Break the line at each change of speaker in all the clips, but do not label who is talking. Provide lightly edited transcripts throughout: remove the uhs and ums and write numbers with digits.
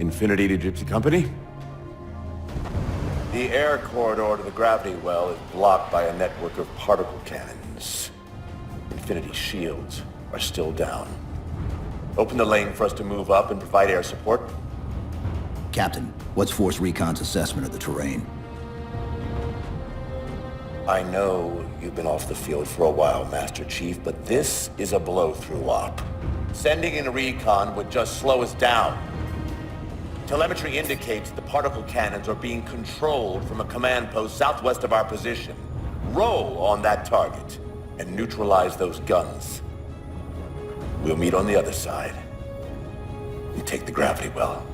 Infinity to Gypsy Company?
The air corridor to the gravity well is blocked by a network of particle cannons. Infinity's shields are still down. Open the lane for us to move up and provide air support.
Captain, what's Force Recon's assessment of the terrain?
I know you've been off the field for a while, Master Chief, but this is a blow-through op. Sending in a recon would just slow us down. Telemetry indicates the particle cannons are being controlled from a command post southwest of our position. Roll on that target and neutralize those guns. We'll meet on the other side and take the gravity well.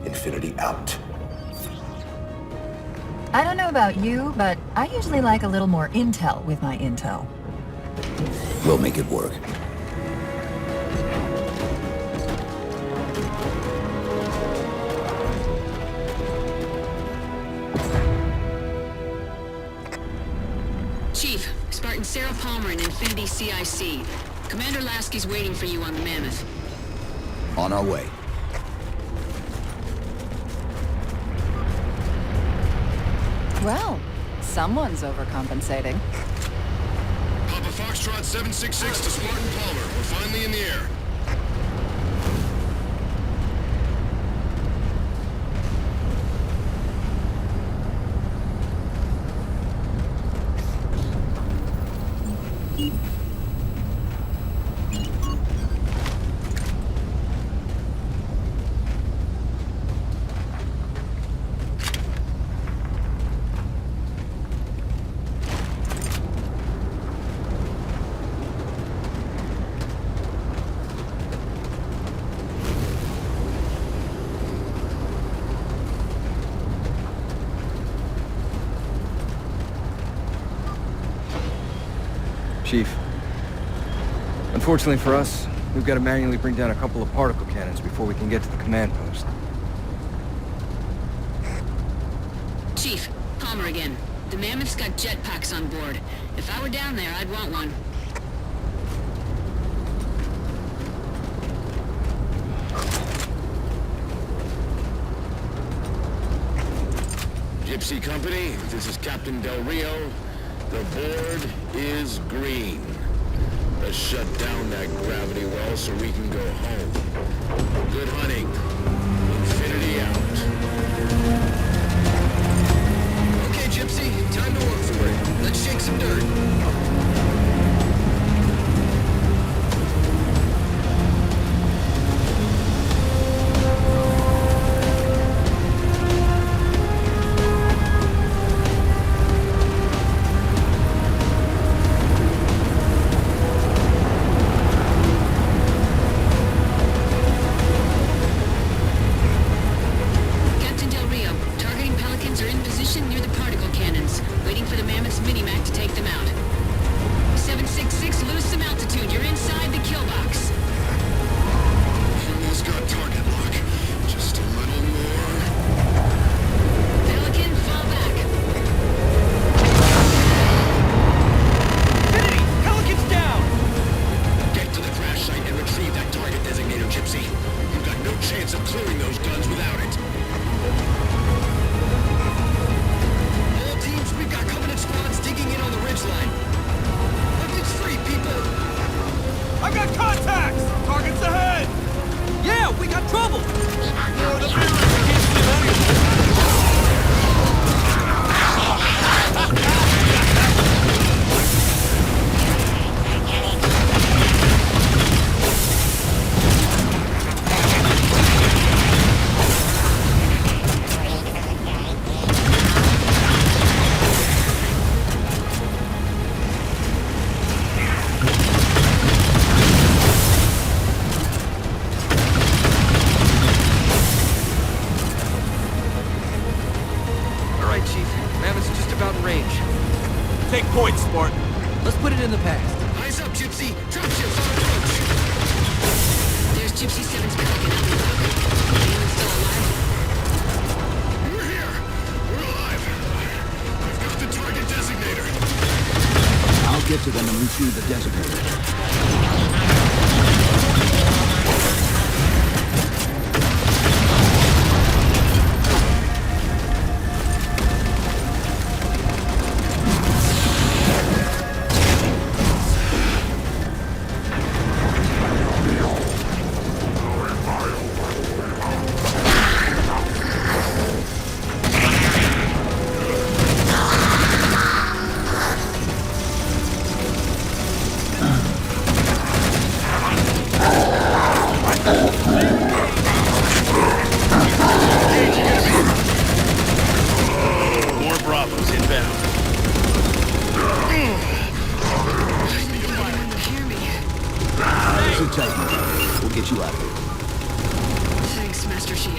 Infinity out.
I don't know about you, but I usually like a little more intel with my intel.
We'll make it work.
Chief, Spartan Sarah Palmer in Infinity CIC. Commander Lasky's waiting for you on the Mammoth.
On our way.
Well, someone's overcompensating.
Papa Foxtrot 766 to Spartan Palmer. We're finally in the air.
Chief, unfortunately for us, we've got to manually bring down a couple of particle cannons before we can get to the command post.
Chief, Palmer again. The Mammoth's got jetpacks on board. If I were down there, I'd want one.
Gypsy Company, this is Captain Del Rio. The board is green. Let's shut down that gravity well so we can go home. Good hunting. Infinity out.
Okay, Gypsy, time to work for it. Let's shake some dirt.
Take points, Spartan.
Let's put it in the past.
Eyes up, Gypsy! Dropships on approach!
There's Gypsy 7's Pelican out in the dock. Anyone still alive?
We're here! We're alive! I've got the target designator!
I'll get to them and retrieve the designator.
Thanks, Master Chief.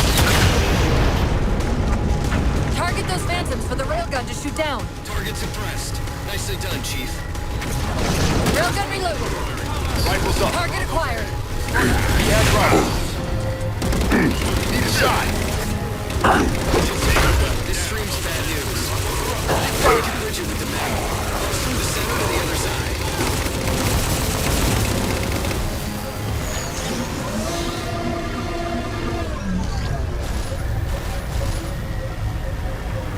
Target those phantoms for the railgun to shoot down.
Target suppressed. Nicely done, Chief.
Railgun reloaded.
Rifles up.
Target acquired.
Yeah, right. Need a shot. This screams bad news. We can bridge it with the men. Cross through the center to the other side.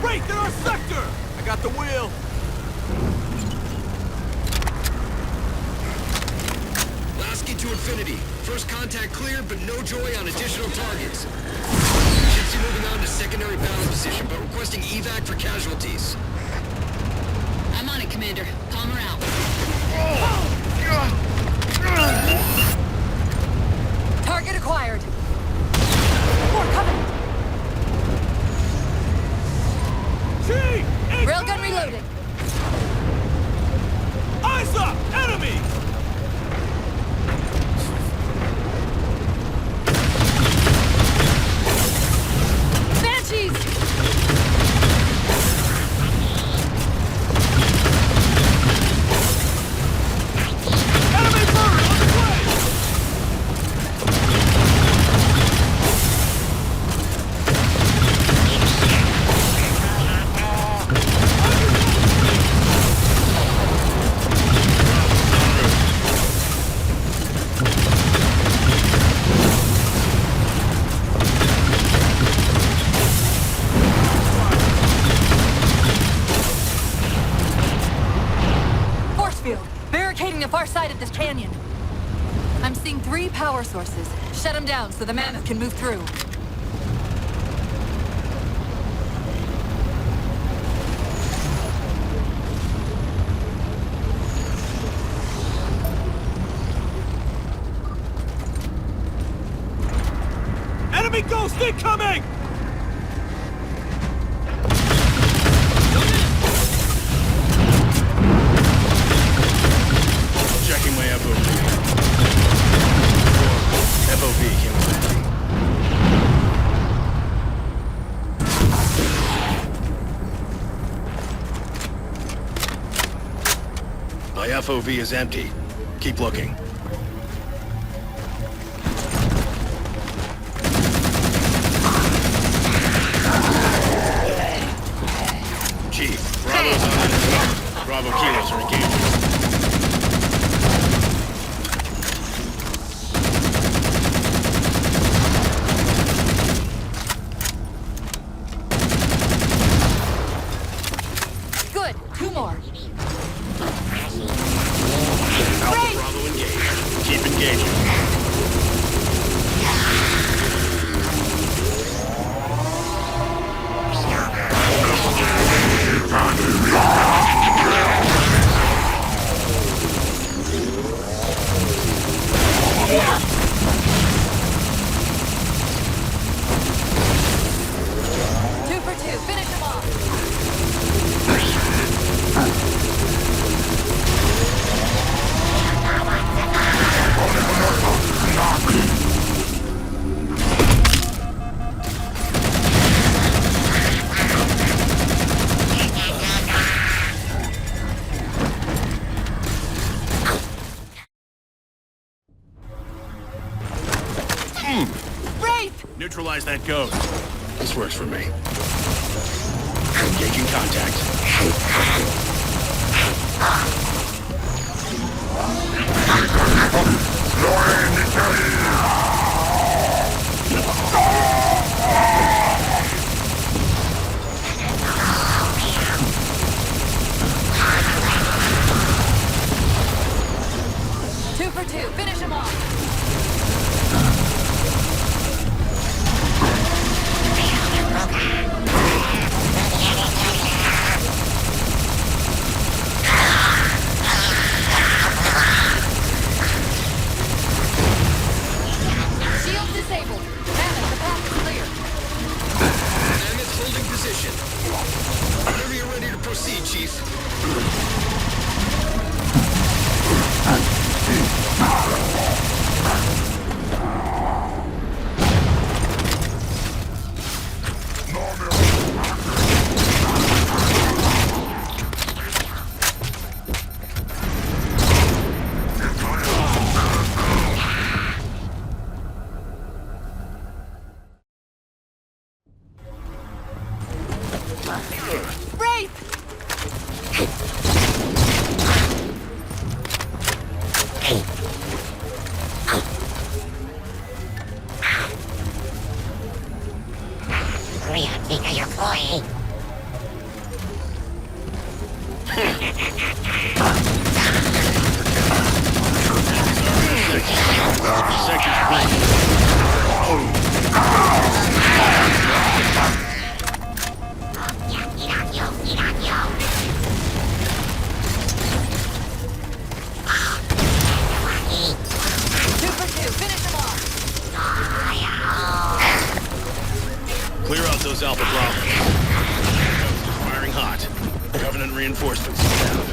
Break in our sector! I got the wheel.
Lasky to infinity. First contact cleared, but no joy on additional targets. Gypsy moving on to secondary battle position, but requesting evac for casualties.
I'm on it, Commander. Palmer out.
Target acquired. More coming.
Chief!
Railgun reloaded.
Eyes up! Enemy!
Banshees!
Enemy bird on the way!
Force field. Barricading the far side of this canyon. I'm seeing 3 power sources. Shut them down so the mammoth can move through.
Enemy ghost incoming!
Checking my FOV. FOV came with empty. My FOV is empty. Keep looking. Chief, Bravo's on it. Bravo kilos are engaged.
Good. 2 more.
Alpha Bravo engaged. Keep engaging.
Two for 2. Finish them off. Wraith!
Neutralize that ghost. This works for me. Engaging contact.
Two for 2. Finish them off. Shield disabled. Mammoth, the path is clear.
Mammoth holding position. Whenever you're ready to proceed, Chief.
Wraith!
Clear out those Alpha Bravo. Firing hot. Covenant reinforcements down.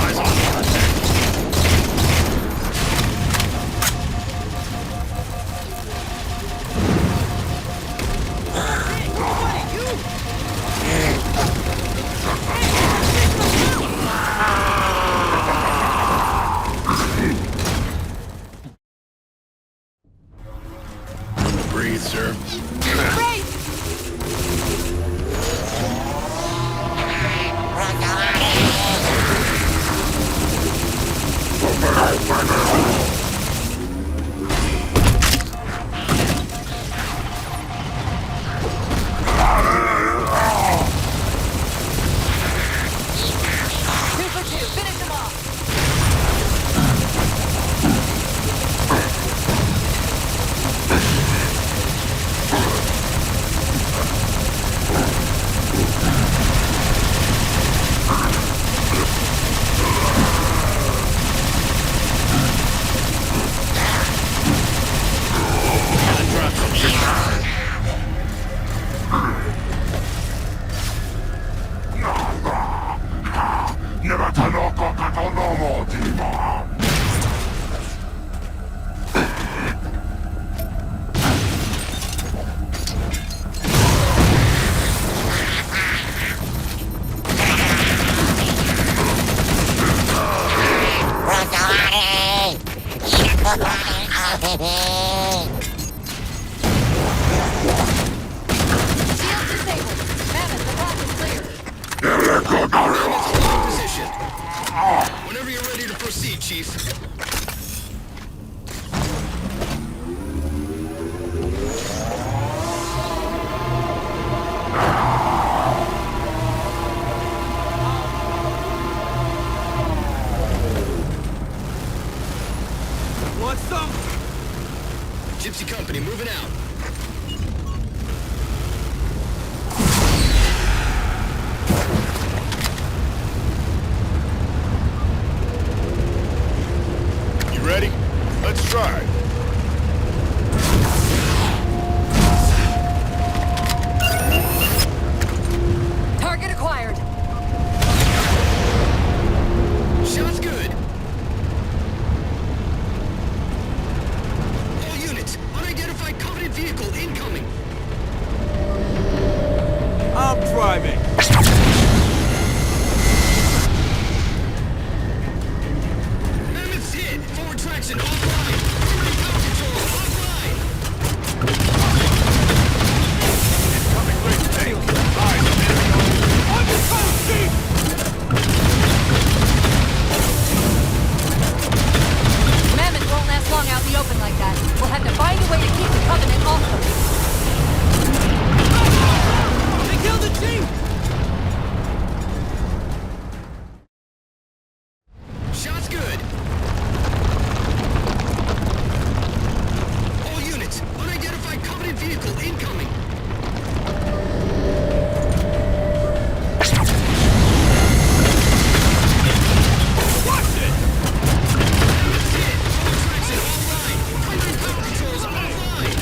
Eyes on contact. Breathe, sir. Position. Whenever you're ready to proceed, Chief.
Want some?
Gypsy Company moving out.
Ready? Let's try.
Target acquired.
Shots good. All units, unidentified Covenant vehicle incoming.
I'm driving.
Mammoth's hit. Forward traction offline. Primary power control offline.
Coming great tank. Eyes on enemy. On your toes, Chief!
Mammoth won't last long out in the open like that. We'll have to find a way to keep the Covenant off them.
They killed the Chief!
Shots good. All units, unidentified Covenant vehicle incoming.
Watch it!
Mammoth's hit. Forward traction offline. Primary power controls offline.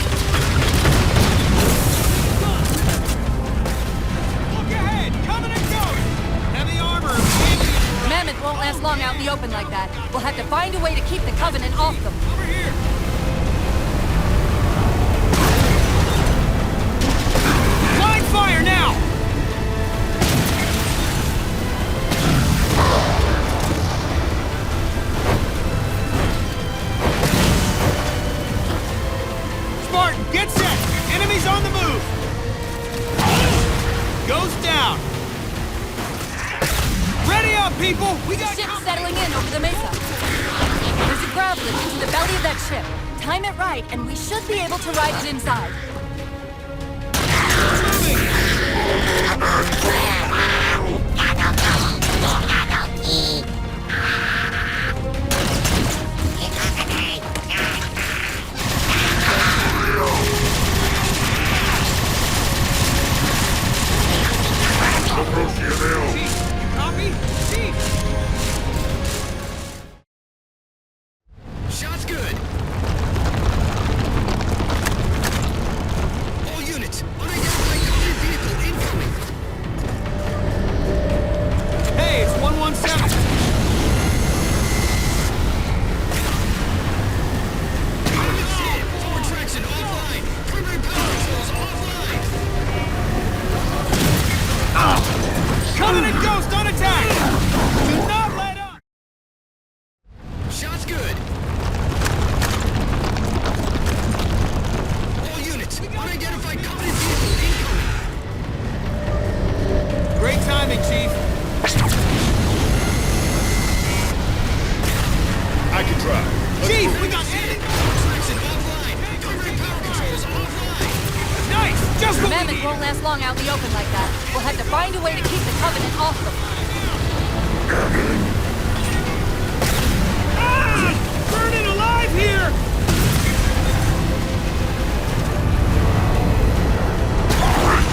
Look ahead! Coming and going! Heavy armor!
Mammoth won't last long out in the open like that. We'll have to find a way to keep the Covenant off them.
Over here! Line fire now!
the mesa. There's a grav lift into the belly of that ship. Time it right, and we should be able to ride it inside.
Shot's good. All units, unidentified covered vehicle incoming.
Hey, it's 117.
Units hit. Forward traction offline. Primary power controls offline.
Covenant Ghost on attack! Do not let up!
Shot's good. All units, unidentified covered vehicle incoming.
Great timing, Chief.
I can drive.
Chief, we got
Hit. Forward traction offline. Primary power controls offline.
nice! Just what we
Mammoth
need!
won't last long out in the open like that. We'll have to find a way to keep the Covenant off them.
Ah! Burning alive here!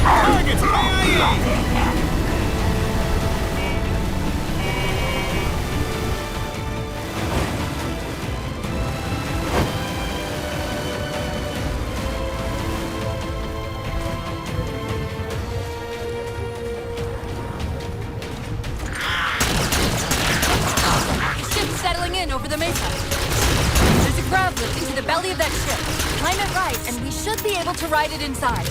Targets AIE!
Ship's settling in over the mesa. There's a grav lift into the belly of that ship. Time it right, and we should be able to ride it inside.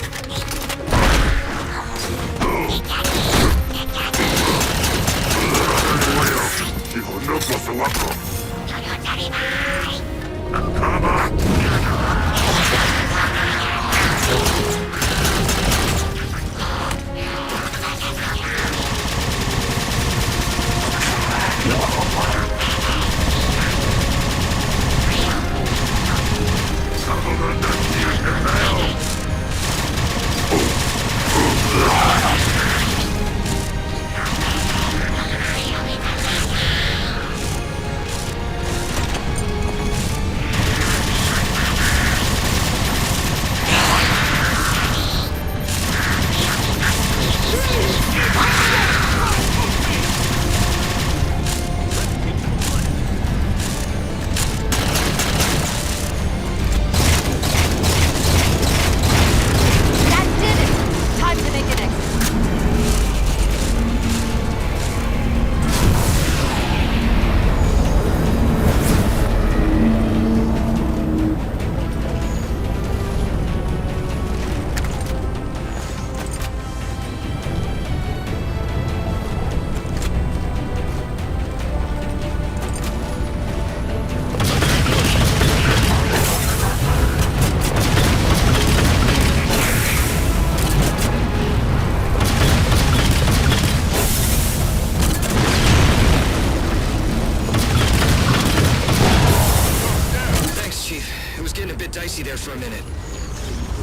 dicey there for a minute.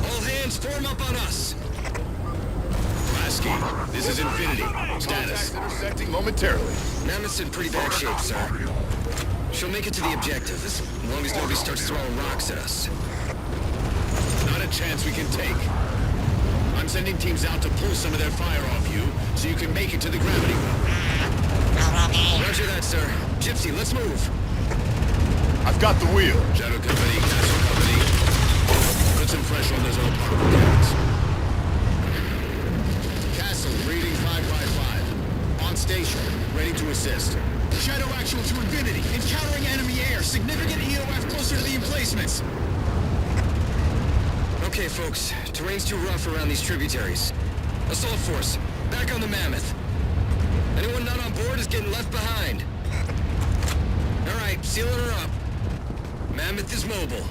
All hands form up on us.
Lasky, this is Infinity. Status. Intersecting momentarily.
Mammoth's in pretty bad shape, sir. She'll make it to the objective, as long as nobody starts throwing rocks at us.
Not a chance we can take. I'm sending teams out to pull some of their fire off you, so you can make it to the gravity well.
Roger that, sir. Gypsy, let's move.
I've got the wheel.
Shadow Company, Castle Company.
Put some fresh on those old power cannons.
Castle, reading 555. On station, ready to assist. Shadow actual to Infinity. Encountering enemy air. Significant EOF closer to the emplacements.
Okay, folks. Terrain's too rough around these tributaries. Assault force, back on the Mammoth. Anyone not on board is getting left behind. All right, sealing her up. Mammoth is mobile.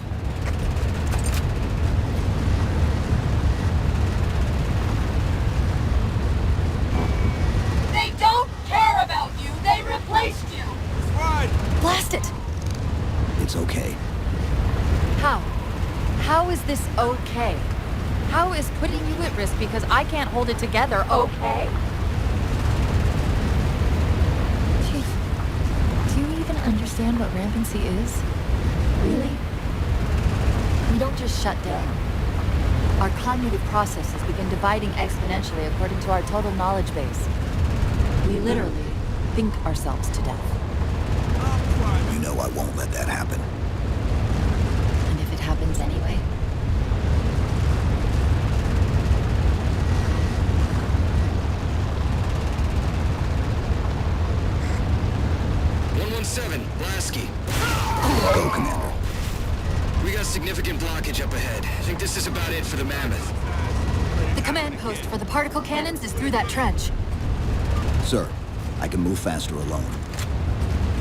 They don't care about you. They replaced you.
Run!
Blast it!
It's okay.
How? How is this okay? How is putting you at risk because I can't hold it together okay? Chief, do you even understand what rampancy is? Really? We don't just shut down. Our cognitive processes begin dividing exponentially according to our total knowledge base. We literally think ourselves to death.
You know I won't let that happen.
And if it happens anyway?
117, Lasky.
Go, Commander.
We got significant blockage up ahead. I think this is about it for the Mammoth.
The command post for the particle cannons is through that trench.
Sir, I can move faster alone.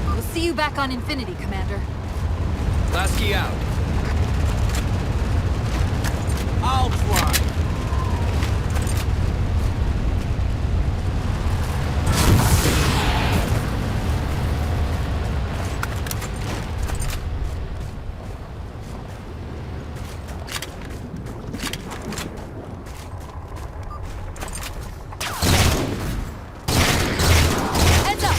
We'll see you back on Infinity, Commander.
Lasky out.
I'll try.
Heads up!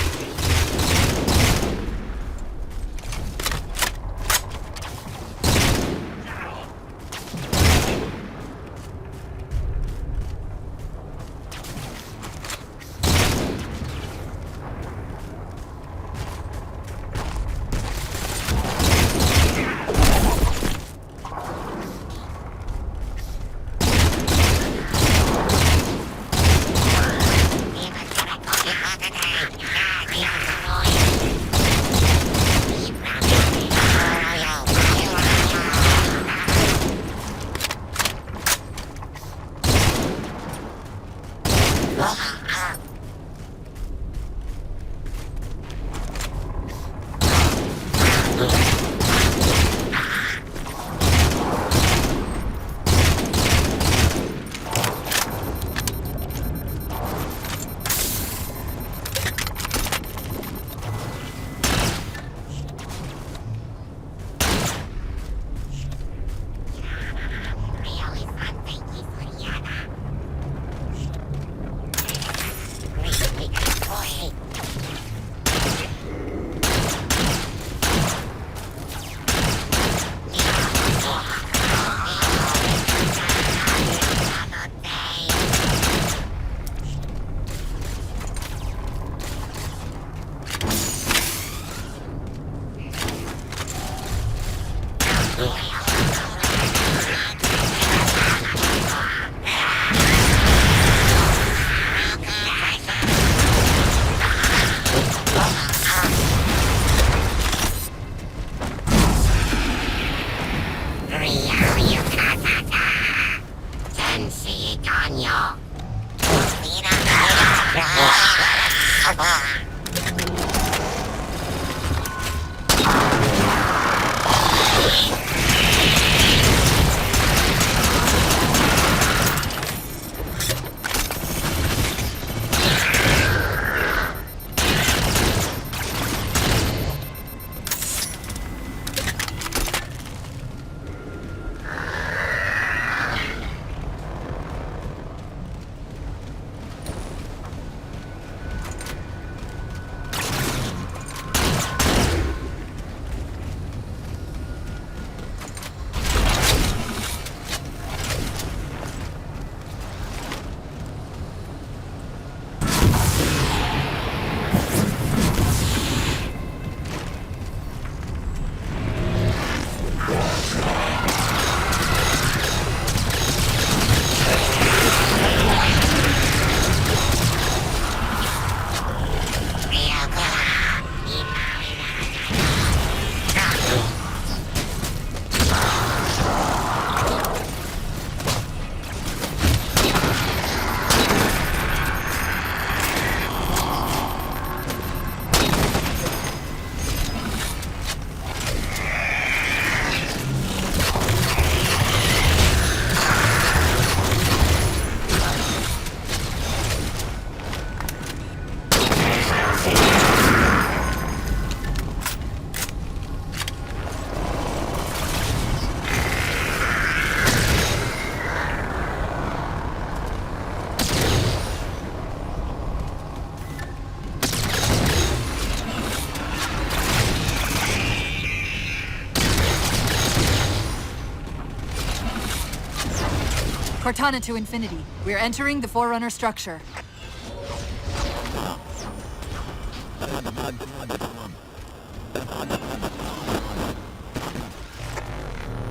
Cortana to Infinity. We're entering the Forerunner structure.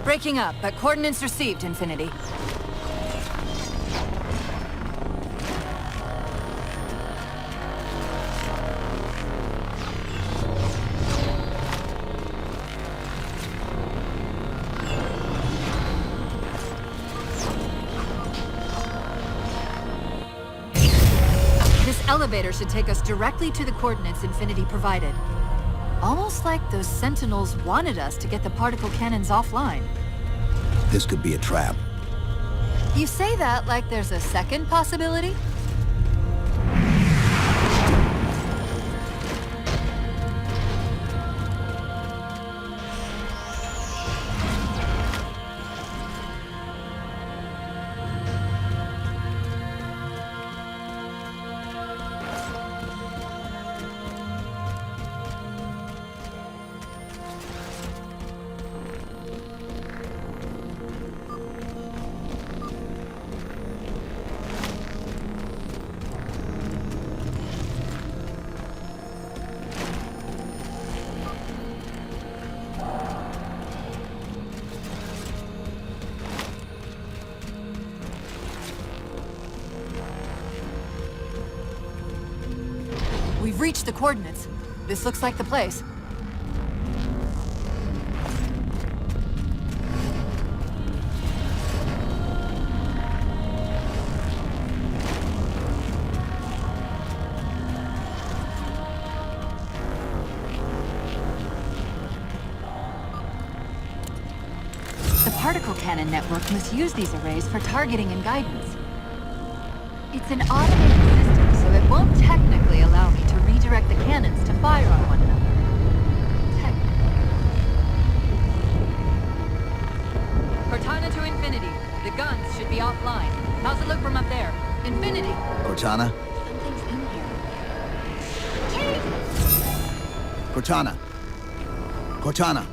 Breaking up, but coordinates received, Infinity. This elevator should take us directly to the coordinates Infinity provided. Almost like those Sentinels wanted us to get the particle cannons offline.
This could be a trap.
You say that like there's a second possibility? We've reached the coordinates. This looks like the place. The particle cannon network must use these arrays for targeting and guidance. It's an automated system, so it won't technically allow me to redirect the cannons to fire on one another. Cortana to Infinity. The guns should be offline. How's it look from up there? Infinity!
Cortana?
Something's in here.
Cortana! Cortana!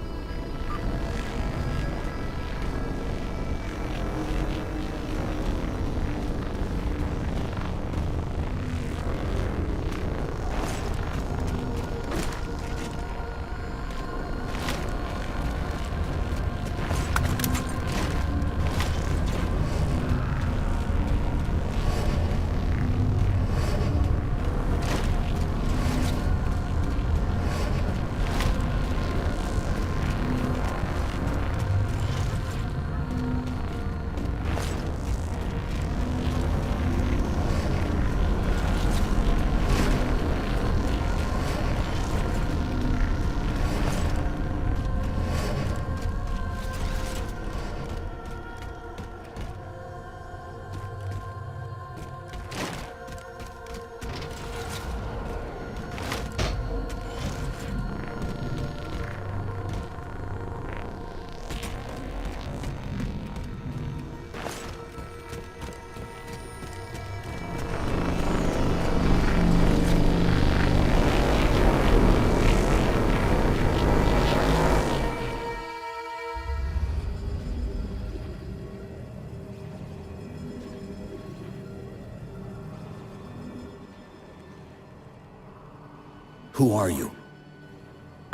Who are you?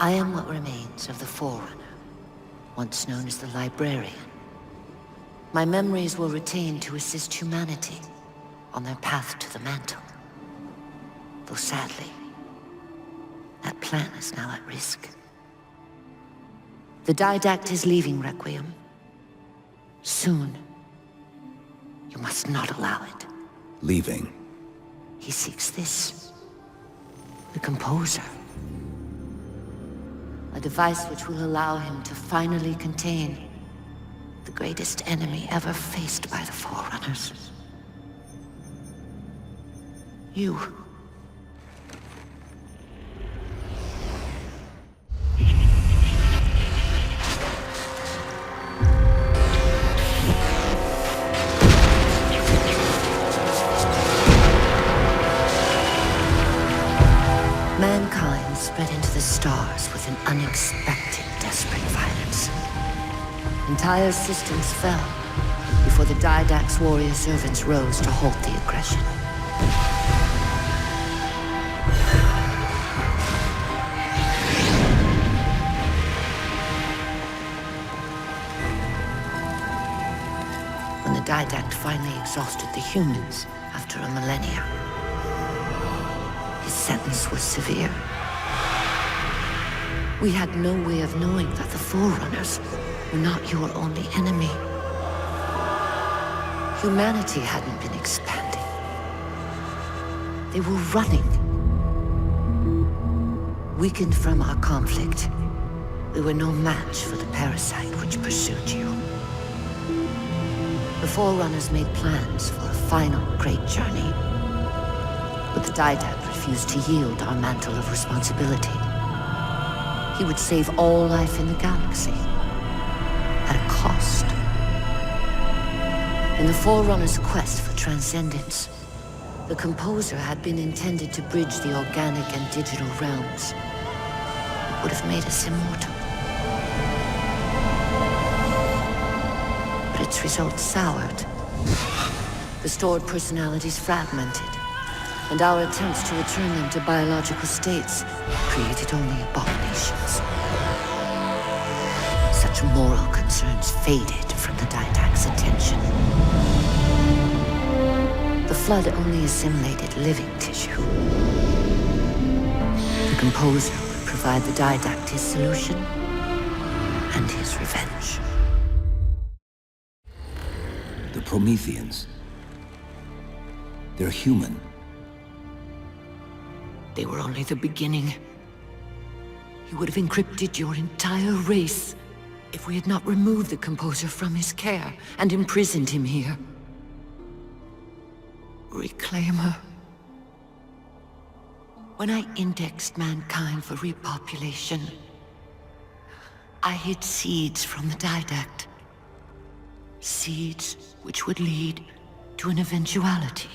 I am what remains of the Forerunner, once known as the Librarian. My memories will retain to assist humanity on their path to the mantle. Though sadly, that plan is now at risk. The Didact is leaving Requiem. Soon. You must not allow it.
Leaving.
He seeks this. The Composer. A device which will allow him to finally contain the greatest enemy ever faced by the Forerunners. You. Mankind spread into the stars with an unexpected, desperate violence. Entire systems fell before the Didact's warrior servants rose to halt the aggression. When the Didact finally exhausted the humans after a millennia, his sentence was severe. We had no way of knowing that the Forerunners were not your only enemy. Humanity hadn't been expanding. They were running. Weakened from our conflict, we were no match for the parasite which pursued you. The Forerunners made plans for a final great journey, but the Didact refused to yield our mantle of responsibility. He would save all life in the galaxy, at a cost. In the Forerunners' quest for transcendence, the Composer had been intended to bridge the organic and digital realms. It would have made us immortal. But its results soured. The stored personalities fragmented, and our attempts to return them to biological states created only abominations. Such moral concerns faded from the Didact's attention. The Flood only assimilated living tissue. The Composer would provide the Didact his solution and his revenge.
The Prometheans. They're human.
They were only the beginning. He would have encrypted your entire race if we had not removed the Composer from his care and imprisoned him here. Reclaimer. When I indexed mankind for repopulation, I hid seeds from the Didact. Seeds which would lead to an eventuality.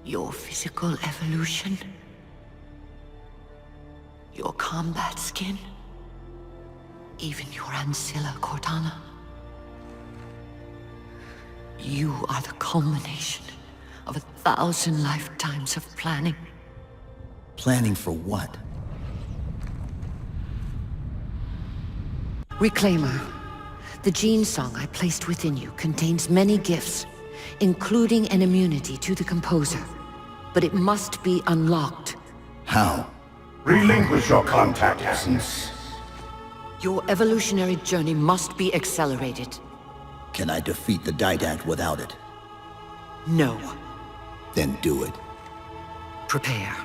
Your physical evolution, your combat skin, even your ancilla Cortana. You are the culmination of 1,000 lifetimes of planning.
Planning for what?
Reclaimer, the gene song I placed within you contains many gifts, including an immunity to the Composer. But it must be unlocked.
How?
Relinquish your contact essence.
Your evolutionary journey must be accelerated.
Can I defeat the Didact without it?
No.
Then do it.
Prepare.